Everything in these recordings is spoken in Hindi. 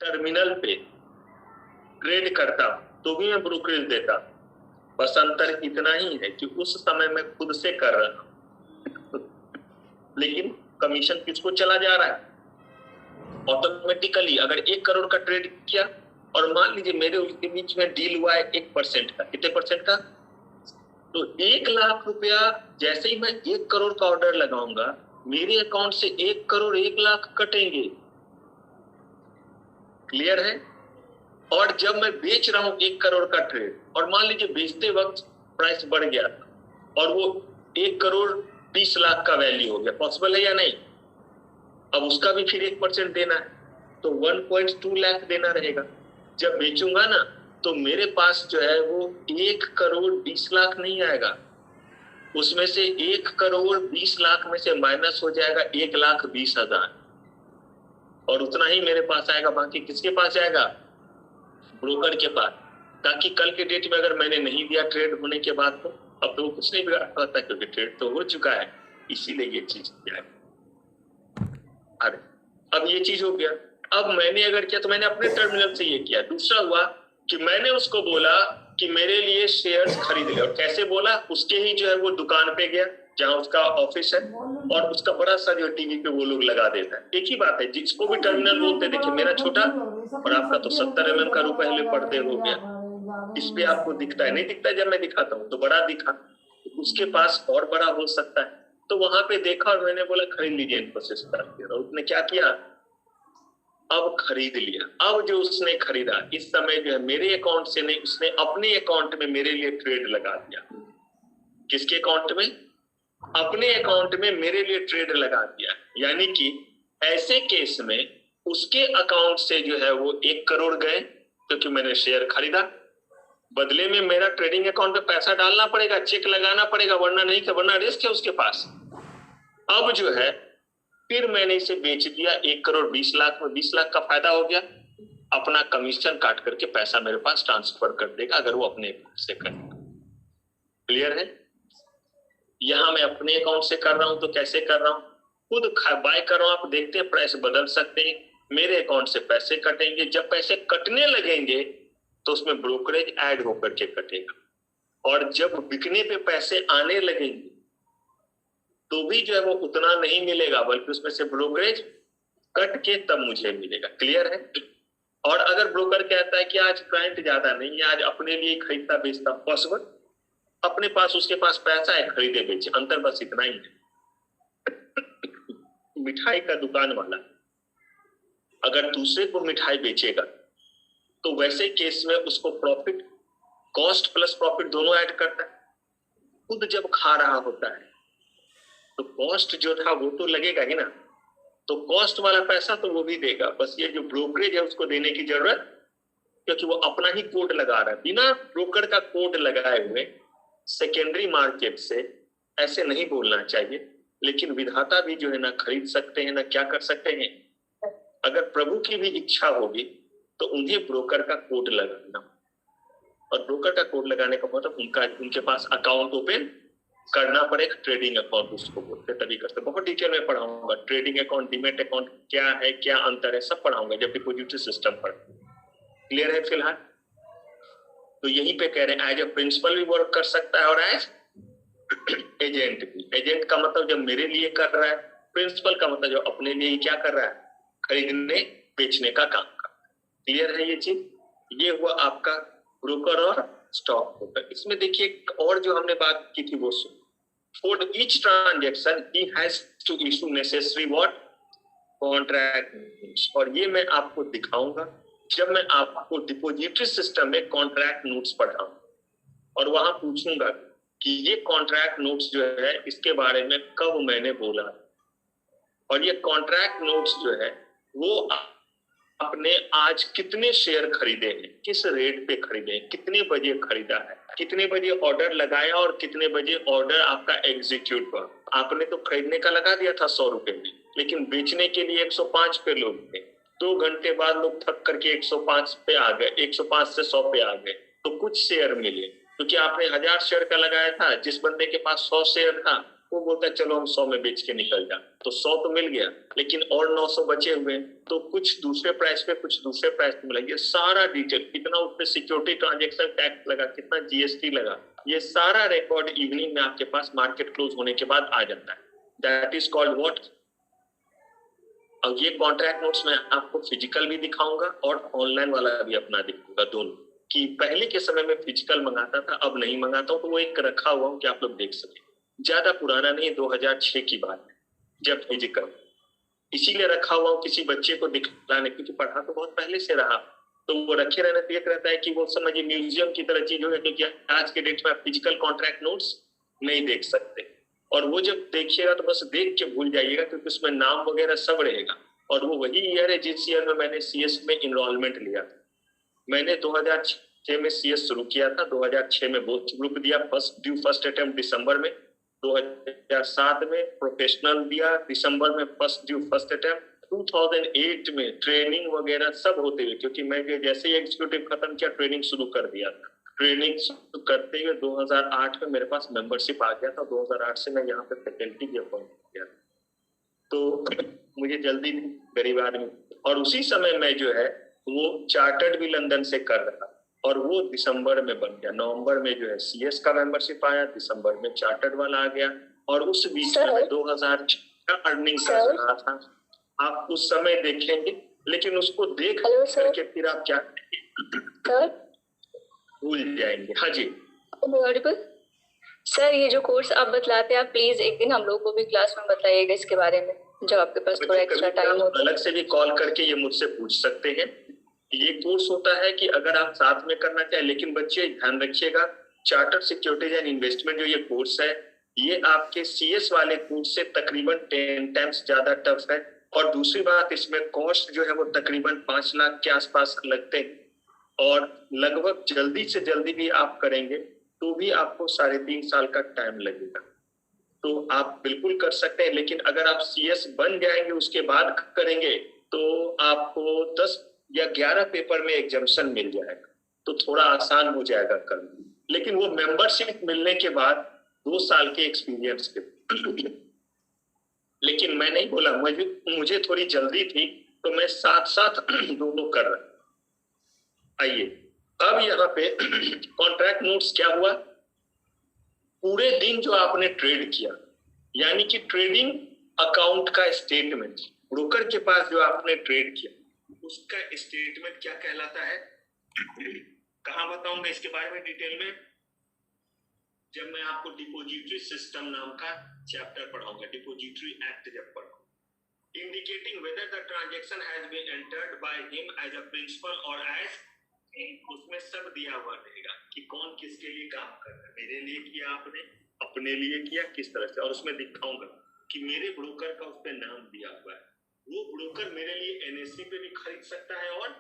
टर्मिनल पे ट्रेड करता हूं तो भी मैं ब्रोकरेज देता हूं। बस अंतर इतना ही है कि उस समय मैं खुद से कर रहा हूं, लेकिन कमीशन किसको चला जा रहा है? ऑटोमेटिकली। अगर 1 करोड़ का ट्रेड किया और मान लीजिए मेरे उसके बीच में डील हुआ है 1% का, कितने परसेंट का? तो 1 लाख रुपया जैसे ही मैं 1 करोड़ का ऑर्डर लगाऊंगा, मेरे अकाउंट से 1 करोड़ 1 लाख कटेंगे। क्लियर है? और जब मैं बेच रहा हूं 1 करोड़ का ट्रेड और मान लीजिए बेचते वक्त प्राइस बढ़ गया और वो 1 करोड़ 20 लाख का वैल्यू हो गया, पॉसिबल है या नहीं? अब उसका भी फिर 1% देना है, तो 1.2 लाख देना रहेगा। जब बेचूंगा ना तो मेरे पास जो है वो 1 करोड़ 20 लाख नहीं आएगा, उसमें से 1 करोड़ 20 लाख में से माइनस हो जाएगा 1,20,000 और उतना ही मेरे पास आएगा। बाकी किसके पास जाएगा? ब्रोकर के पास। ताकि कल के डेट में अगर मैंने नहीं दिया ट्रेड होने के बाद तो अब तो वो कुछ नहीं बिगाड़ पाता, क्योंकि ट्रेड तो हो चुका है, इसीलिए ये चीज किया है। अरे अब ये चीज हो गया। अब मैंने अगर किया तो मैंने अपने टर्मिनल से ये किया। दूसरा हुआ कि मैंने उसको बोला कि मेरे लिए शेयर्स खरीद ले। और कैसे बोला? उसके ही जो है वो दुकान पे गया जहां उसका ऑफिस है और उसका बड़ा सा जो टीवी पे वो लोग लगा देता है। एक ही बात है, जिसको भी टर्मिनल बोलते हैं। देखिए मेरा छोटा और आपका तो 70 mm का पहले पर्दे हो गया, इस पे आपको दिखता है, नहीं दिखता है? जब मैं दिखाता हूँ तो बड़ा दिखा, उसके पास और बड़ा हो सकता है। तो वहां पे देखा और मैंने बोला खरीद लीजिए इन्फोसिस का। और उसने क्या किया? अब खरीद लिया। अब जो उसने खरीदा इस समय जो है मेरे अकाउंट से नहीं, उसने अपने अकाउंट में मेरे लिए ट्रेड लगा दिया। किसके अकाउंट में? अपने अकाउंट में मेरे लिए ट्रेड लगा दिया। यानी कि ऐसे केस में उसके अकाउंट से जो है वो 1 करोड़ गए क्योंकि मैंने शेयर खरीदा। बदले में मेरा ट्रेडिंग अकाउंट में पैसा डालना पड़ेगा, चेक लगाना पड़ेगा, वरना नहीं, वरना रिस्क है उसके पास। अब जो है फिर मैंने इसे बेच दिया 1 करोड़ 20 लाख में, 20 लाख का फायदा हो गया। अपना कमीशन काट करके पैसा मेरे पास ट्रांसफर कर देगा अगर वो अपने अकाउंट से करेगा। क्लियर है? यहां मैं अपने अकाउंट से कर रहा हूं तो कैसे कर रहा हूं? खुद बाय कर रहा हूं, आप देखते हैं प्राइस बदल सकते हैं। मेरे अकाउंट से पैसे कटेंगे, जब पैसे कटने लगेंगे तो उसमें ब्रोकरेज ऐड होकर के कटेगा। और जब बिकने पे पैसे आने लगेंगे तो भी जो है वो उतना नहीं मिलेगा, बल्कि उसमें से ब्रोकरेज कट के तब मुझे मिलेगा। क्लियर है? और अगर ब्रोकर कहता है कि आज क्लाइंट ज्यादा नहीं है, आज अपने लिए खरीदता बेचता, पॉसिबल, अपने पास उसके पास पैसा है, खरीदे बेचे, अंतर बस इतना ही है। मिठाई का दुकान वाला अगर दूसरे को मिठाई बेचेगा तो वैसे केस में उसको प्रॉफिट, कॉस्ट प्लस प्रॉफिट दोनों ऐड करता है। खुद जब खा रहा होता है तो कॉस्ट जो था वो तो लगेगा ही ना, तो कॉस्ट वाला पैसा तो वो भी देगा। बस ये जो ब्रोकरेज है उसको देने की जरूरत, क्योंकि वो अपना ही कोड लगा रहा है। बिना ब्रोकर का कोड लगाए हुए सेकेंडरी मार्केट से ऐसे नहीं बोलना चाहिए। लेकिन विधाता भी जो है ना खरीद सकते हैं ना क्या कर सकते हैं। अगर प्रभु की भी इच्छा होगी तो उन्हें ब्रोकर का कोड लगाना, और ब्रोकर का कोड लगाने का मतलब उनके पास अकाउंट ओपन करना पड़ेगा। ट्रेडिंग अकाउंट उसको बोलते, तभी करते। बहुत डिटेल में पढ़ाऊंगा ट्रेडिंग अकाउंट, डीमैट अकाउंट क्या है, क्या अंतर है, सब पढ़ाऊंगा जब डिपॉजिटरी सिस्टम पर। क्लियर है? फिलहाल तो यहीं पे कह रहे हैं एज ए प्रिंसिपल भी वर्क कर सकता है और एज एजेंट भी। एजेंट का मतलब जब मेरे लिए कर रहा है, प्रिंसिपल का मतलब जो अपने लिए ही क्या कर रहा है, खरीदने बेचने का काम कर। क्लियर है ये चीज? ये हुआ आपका ब्रोकर और स्टॉक ब्रोकर। इसमें देखिए और जो हमने बात की थी वो for each transaction he has to issue necessary what contract. और ये मैं आपको दिखाऊंगा जब मैं आपको डिपॉजिटरी सिस्टम में कॉन्ट्रैक्ट नोट्स पढ़ाऊं और वहां पूछूंगा कि ये कॉन्ट्रैक्ट नोट्स जो है इसके बारे में कब मैंने बोला, और ये कॉन्ट्रैक्ट नोट्स जो है वो आपने आज कितने शेयर खरीदे हैं, किस रेट पे खरीदे हैं, कितने बजे खरीदा है, कितने बजे ऑर्डर लगाया और कितने बजे ऑर्डर आपका एग्जीक्यूट हुआ। आपने तो खरीदने का लगा दिया था 100 रुपए में, लेकिन बेचने के लिए 105 पे लोग थे। 2 घंटे बाद लोग थक करके 105 पे आ गए, 105 से 100 पे आ गए, तो कुछ शेयर मिले। क्योंकि आपने 1000 शेयर का लगाया था, जिस बंदे के पास 100 शेयर था वो बोलता है चलो हम 100 में बेच के निकल जा, तो 100 तो मिल गया, लेकिन और 900 बचे हुए, तो कुछ दूसरे प्राइस पे कुछ दूसरे प्राइस पे मिला। ये सारा डिटेल, कितना उस पे सिक्योरिटी ट्रांजेक्शन टैक्स लगा, कितना जीएसटी लगा, ये सारा रिकॉर्ड इवनिंग में आपके पास मार्केट क्लोज होने के बाद आ जाता है। That is called what. और ये कॉन्ट्रैक्ट नोट्स में आपको फिजिकल भी दिखाऊंगा और ऑनलाइन वाला भी अपना दिखाऊंगा दोनों। कि पहले के समय में फिजिकल मंगाता था, अब नहीं मंगाता हूं, तो वो एक रखा हुआ हूं कि आप लोग देख सके। ज्यादा पुराना नहीं, 2006 की बात है जब फिजिकल, इसीलिए रखा हुआ हूं किसी बच्चे को दिखलाने, क्योंकि पढ़ा तो बहुत पहले से रहा, तो वो रखे रहने तो एक रहता है कि वो समझिए म्यूजियम की तरह चीज हो गया, क्योंकि आज के डेट में आप फिजिकल कॉन्ट्रैक्ट नोट्स नहीं देख सकते। और वो जब देखिएगा तो बस देख के भूल जाइएगा, क्योंकि उसमें नाम वगैरह सब रहेगा। और वो वही ईयर है जिस ईयर में मैंने सीएस में इनरोलमेंट लिया था। मैंने 2006 में सीएस शुरू किया था, 2006 में बोथ ग्रुप दिया, फर्स्ट अटेम्प्ट दिसंबर में, 2007 में प्रोफेशनल दिया दिसंबर में, फर्स्ट अटेम्प्ट 2008 में ट्रेनिंग वगैरह सब होते हुए, क्योंकि मैं जैसे ही एग्जीक्यूटिव खत्म किया ट्रेनिंग शुरू कर दिया था। ट्रेनिंग शुरू करते हुए 2008 में मेरे पास मेंबरशिप आ गया था, 2008 से मैं यहाँ पे फैकल्टी भी अपॉइंट किया, तो मुझे जल्दी गरीब आदमी। और उसी समय में जो है वो चार्टर्ड भी लंदन से कर रहा, और वो दिसंबर में बन गया। नवंबर में जो है सीएस का मेंबरशिप आया, दिसंबर में चार्टर्ड वाला आ गया, और उस बीच में 2006 का अर्निंग कर रहा था। आप उस समय देखेंगे, लेकिन उसको देख करके फिर आप क्या भूल जाएंगे। हाँ जी सर, ये जो कोर्स आप बतलाते हैं, आप प्लीज एक दिन हम लोग को भी क्लास में बताइएगा इसके बारे में, जब आपके पास थोड़ा एक्स्ट्रा टाइम हो। अलग से भी कॉल करके ये मुझसे पूछ सकते हैं। ये कोर्स होता है कि अगर आप साथ में करना चाहें, लेकिन बच्चे ध्यान रखिएगा, चार्टर्ड सिक्योरिटीज एंड इन्वेस्टमेंट जो ये कोर्स है, ये आपके सीएस वाले कोर्स से तकरीबन 10 टाइम्स ज्यादा टफ है। और दूसरी बात, इसमें कॉस्ट जो है वो तकरीबन 5 लाख के आसपास लगते हैं, और लगभग जल्दी से जल्दी भी आप करेंगे तो भी आपको 3.5 साल का टाइम लगेगा। तो आप बिल्कुल कर सकते हैं, लेकिन अगर आप सीएस बन जाएंगे उसके बाद करेंगे तो आपको 10 या 11 पेपर में एग्जाम्शन मिल जाएगा, तो थोड़ा आसान हो जाएगा कर। लेकिन वो मेंबरशिप मिलने के बाद 2 साल के एक्सपीरियंस के लेकिन मैं नहीं बोला, मुझे थोड़ी जल्दी थी, तो मैं साथ साथ दोनों कर रहा। आइए अब यहाँ पे कॉन्ट्रैक्ट नोट्स क्या हुआ, पूरे दिन जो आपने ट्रेड किया, यानी कि ट्रेडिंग अकाउंट का स्टेटमेंट, ब्रोकर के पास जो आपने ट्रेड किया उसका स्टेटमेंट क्या कहलाता है, कहाँ बताऊंगा इसके बारे में डिटेल में, जब मैं आपको डिपोजिटरी सिस्टम नाम का चैप्टर पढ़ाऊंगा, डिपोजिटरी एक्ट जब पढ़ाऊंगा। Indicating whether the transaction has been entered by him as a principal और एज, उसमें सब दिया हुआ रहेगा कि कौन किसके लिए काम कर रहा है, मेरे लिए किया आपने, अपने लिए किया, किस तरह से। और उसमें दिखाऊंगा कि मेरे ब्रोकर का उस पर नाम दिया हुआ है, वो ब्रोकर मेरे लिए एनएससी पे भी खरीद सकता है, और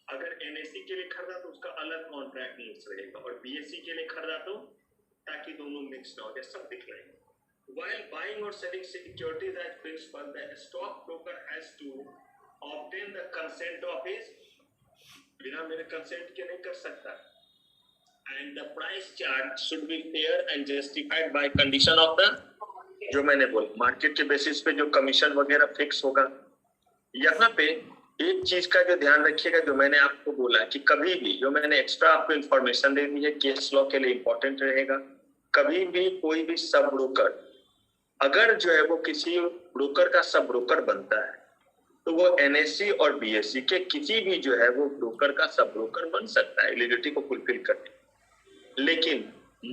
अगर एनएससी के लिए खरीदा तो उसका अलग कॉन्ट्रैक्ट नोट्स रहेगा, और बीएससी के लिए खरीदा तो, ताकि दोनों मिक्स ना हो जाए, सब दिख रहे हैं। While buying or selling securities as principal, the stockbroker has to obtain the consent of his, बिना मेरे कंसेंट के नहीं कर सकता, and the price chart should be fair and justified by condition of the, जो मैंने बोला मार्केट के बेसिस पे जो कमीशन वगैरह फिक्स होगा। यहाँ पे एक चीज का जो ध्यान रखिएगा, जो मैंने आपको बोला कि कभी भी, जो मैंने एक्स्ट्रा आपको इन्फॉर्मेशन दे दी है, केस लॉ के लिए इंपॉर्टेंट रहेगा, कभी भी कोई भी सब ब्रोकर अगर जो है वो किसी ब्रोकर का सब ब्रोकर बनता है, तो वो एनएससी और बीएससी के किसी भी जो है वो ब्रोकर का सब ब्रोकर बन सकता है एलिजिबिलिटी को फुलफिल करके। लेकिन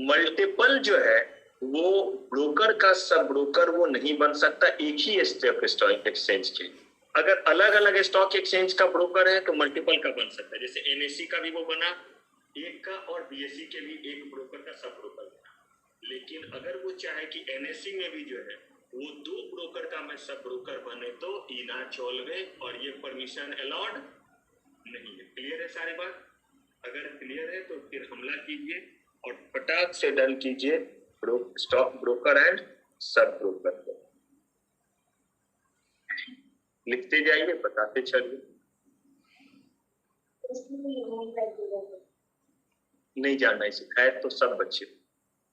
मल्टीपल जो है वो ब्रोकर का सब ब्रोकर वो नहीं बन सकता एक ही स्टॉक एक्सचेंज के। अगर अलग अलग स्टॉक एक्सचेंज का ब्रोकर है तो मल्टीपल का बन सकता है, जैसे एनएससी का भी वो बना एक का, और बीएससी के भी एक ब्रोकर का सब ब्रोकर बना। लेकिन अगर वो चाहे कि एनएससी में भी जो है वो 2 ब्रोकर का मैं सब ब्रोकर बने, तो इना चोलवे, और ये परमिशन अलाउड नहीं है। क्लियर है सारी बात? अगर क्लियर है तो फिर हमला कीजिए और फटाक से डन कीजिए stock broker and sub broker को। लिखते जाइए, बताते चलिए। नहीं जानना है सिखाए तो सब बच्चे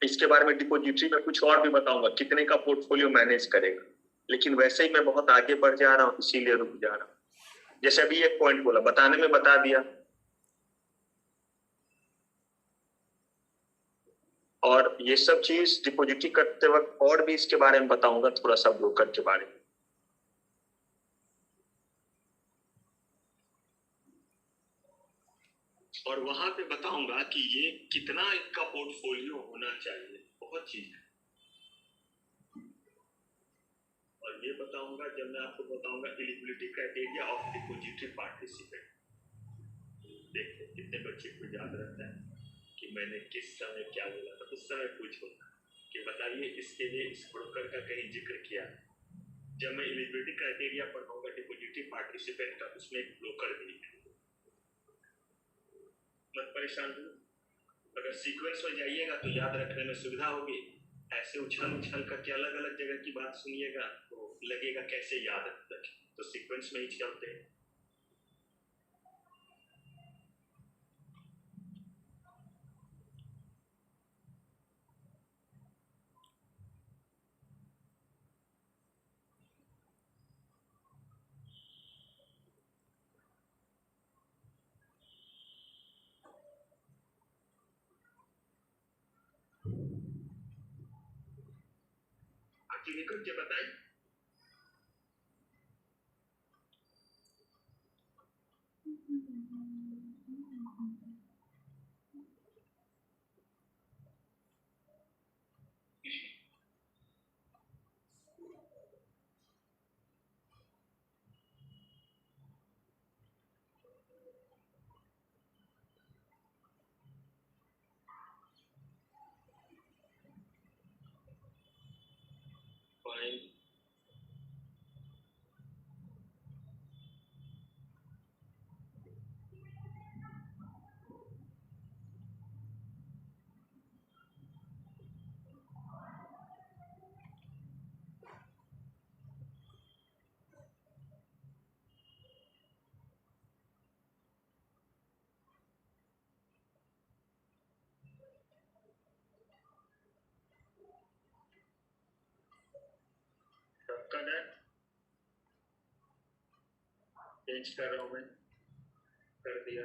इसके बारे में डिपोजिटरी में कुछ और भी बताऊंगा, कितने का पोर्टफोलियो मैनेज करेगा, लेकिन वैसे ही मैं बहुत आगे बढ़ जा रहा हूँ, इसीलिए रुक जा रहा हूँ। जैसे अभी एक पॉइंट बोला, बताने में बता दिया, और ये सब चीज डिपोजिटरी करते वक्त और भी इसके बारे में बताऊंगा, थोड़ा सा ब्रोकर के बारे में। और वहां पे बताऊंगा कि ये कितना इनका पोर्टफोलियो होना चाहिए, बहुत चीज है। और ये बताऊंगा जब मैं आपको बताऊंगा eligibility criteria of depository participant. देखो कितने बच्चे को याद रहता है कि मैंने किस समय क्या बोला था, उस समय पूछो कि बताइए इसके लिए इस ब्रोकर का कहीं जिक्र किया। जब मैं एलिजिबिलिटी क्राइटेरिया पढ़ाऊंगा डिपोजिटरी पार्टिसिपेंट का, उसमें एक ब्रोकर भी है, मत परेशान हो। अगर सीक्वेंस में जाइएगा तो याद रखने में सुविधा होगी, ऐसे उछल उछल करके अलग अलग जगह की बात सुनिएगा तो लगेगा कैसे याद रखें, तो सीक्वेंस में ही चलते हैं। आखिर निकल के बताएं। फाइन, सबका है, चेंज कर रहा हूं मैं, कर दिया।